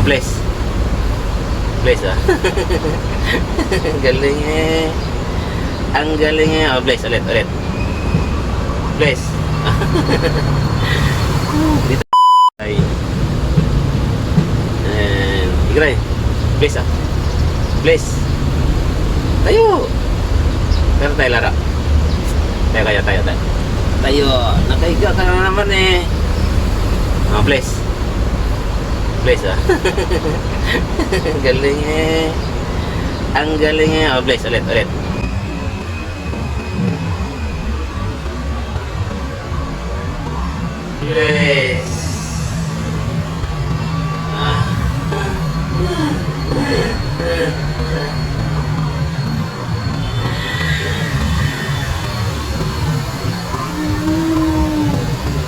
Bless. Bless ah. Galing eh. Ang galing eh. Oh, bless ulit. Bless. Dito. Ay. And igray. Bless ah. Bless. Tayo. Pero tayo lara. Tayo. Tayo. Nakahiga ka na naman eh. Oh, bless. Bless ah. Galing eh. Ang galing eh. Oh, bless ulit. Bless. Ah.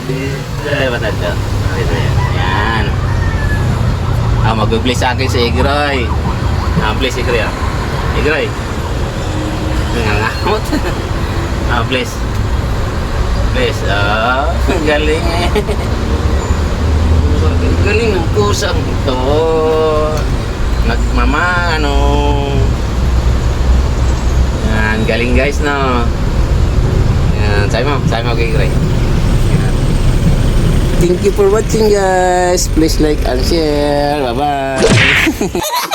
Dito ba tayo? Dito yan. Ayan. Mag-bless sa akin si Igroy. Bless Igroy ah. Igroy. Nangangamot. Bless. Bless. Galing eh. Galing ng kusang ito. Nagmamano. Yan. Galing guys no. Yan. Sabi mo kay Igroy. Thank you for watching guys. Please like and share. Bye bye.